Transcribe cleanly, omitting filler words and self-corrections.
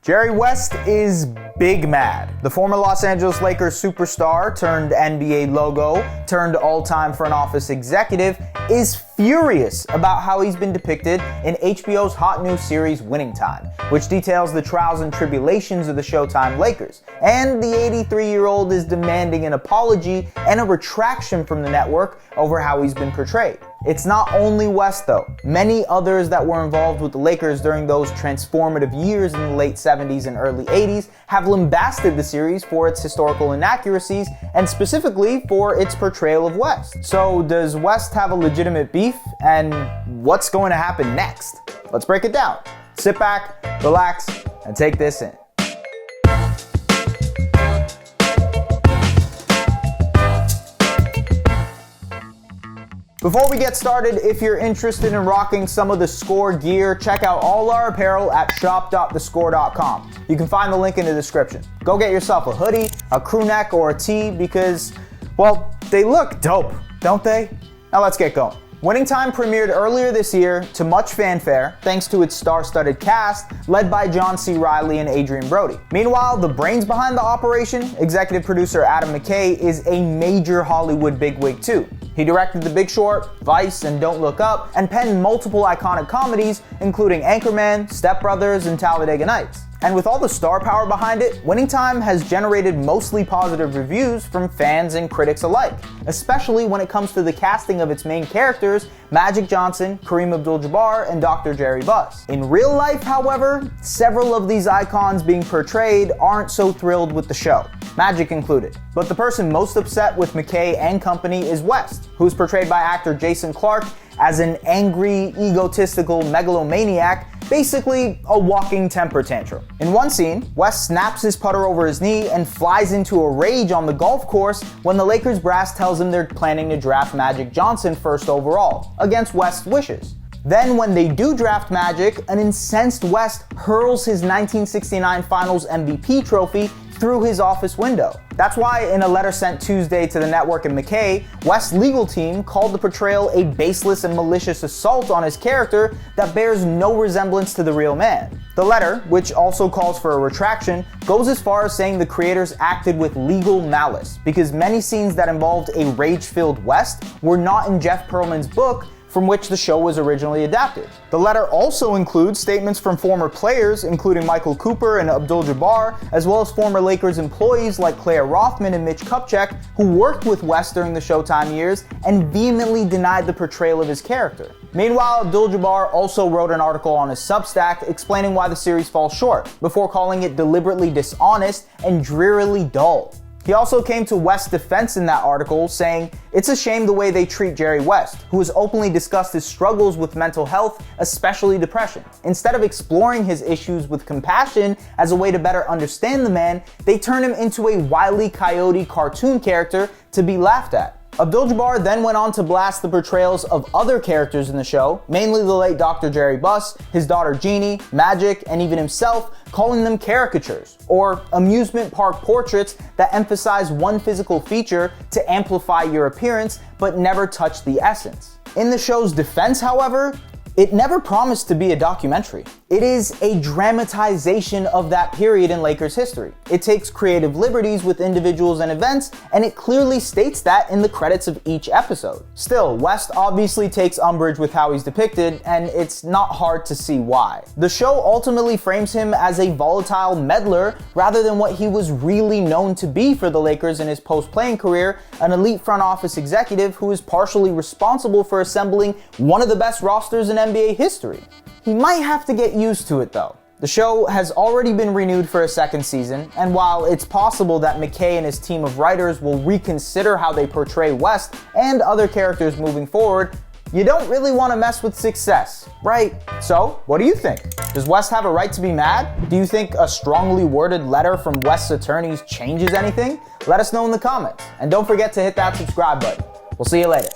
Jerry West is big mad. The former Los Angeles Lakers superstar turned NBA logo turned all-time front office executive is furious about how he's been depicted in HBO's hot new series Winning Time, which details the trials and tribulations of the Showtime Lakers. And the 83-year-old is demanding an apology and a retraction from the network over how he's been portrayed. It's not only West though. Many others that were involved with the Lakers during those transformative years in the late 70s and early 80s have lambasted the series for its historical inaccuracies and specifically for its portrayal of West. So does West have a legitimate beef, and what's going to happen next? Let's break it down. Sit back, relax, and take this in. Before we get started, if you're interested in rocking some of the Score gear, check out all our apparel at shop.thescore.com. You can find the link in the description. Go get yourself a hoodie, a crew neck, or a tee because, well, they look dope, don't they? Now let's get going. Winning Time premiered earlier this year to much fanfare thanks to its star-studded cast led by John C. Reilly and Adrian Brody. Meanwhile, the brains behind the operation, executive producer Adam McKay, is a major Hollywood bigwig too. He directed The Big Short, Vice, and Don't Look Up, and penned multiple iconic comedies including Anchorman, Step Brothers, and Talladega Nights. And with all the star power behind it, Winning Time has generated mostly positive reviews from fans and critics alike, especially when it comes to the casting of its main characters, Magic Johnson, Kareem Abdul-Jabbar, and Dr. Jerry Buss. In real life, however, several of these icons being portrayed aren't so thrilled with the show, Magic included. But the person most upset with McKay and company is West, who's portrayed by actor Jason Clarke as an angry, egotistical megalomaniac, basically a walking temper tantrum. In one scene, West snaps his putter over his knee and flies into a rage on the golf course when the Lakers brass tells him they're planning to draft Magic Johnson first overall, against West's wishes. Then when they do draft Magic, an incensed West hurls his 1969 Finals MVP trophy through his office window. That's why in a letter sent Tuesday to the network and McKay, West's legal team called the portrayal a baseless and malicious assault on his character that bears no resemblance to the real man. The letter, which also calls for a retraction, goes as far as saying the creators acted with legal malice because many scenes that involved a rage-filled West were not in Jeff Pearlman's book from which the show was originally adapted. The letter also includes statements from former players, including Michael Cooper and Abdul-Jabbar, as well as former Lakers employees like Claire Rothman and Mitch Kupchak, who worked with West during the Showtime years and vehemently denied the portrayal of his character. Meanwhile, Abdul-Jabbar also wrote an article on his Substack explaining why the series falls short, before calling it deliberately dishonest and drearily dull. He also came to West's defense in that article, saying, "It's a shame the way they treat Jerry West, who has openly discussed his struggles with mental health, especially depression. Instead of exploring his issues with compassion as a way to better understand the man, they turn him into a Wile E. Coyote cartoon character to be laughed at." Abdul-Jabbar then went on to blast the portrayals of other characters in the show, mainly the late Dr. Jerry Buss, his daughter Jeannie, Magic, and even himself, calling them caricatures, or amusement park portraits that emphasize one physical feature to amplify your appearance but never touch the essence. In the show's defense, however, it never promised to be a documentary. It is a dramatization of that period in Lakers history. It takes creative liberties with individuals and events, and it clearly states that in the credits of each episode. Still, West obviously takes umbrage with how he's depicted, and it's not hard to see why. The show ultimately frames him as a volatile meddler rather than what he was really known to be for the Lakers in his post-playing career, an elite front office executive who is partially responsible for assembling one of the best rosters in NBA history. He might have to get used to it though. The show has already been renewed for a second season, and while it's possible that McKay and his team of writers will reconsider how they portray West and other characters moving forward, you don't really want to mess with success, right? So, what do you think? Does West have a right to be mad? Do you think a strongly worded letter from West's attorneys changes anything? Let us know in the comments, and don't forget to hit that subscribe button. We'll see you later.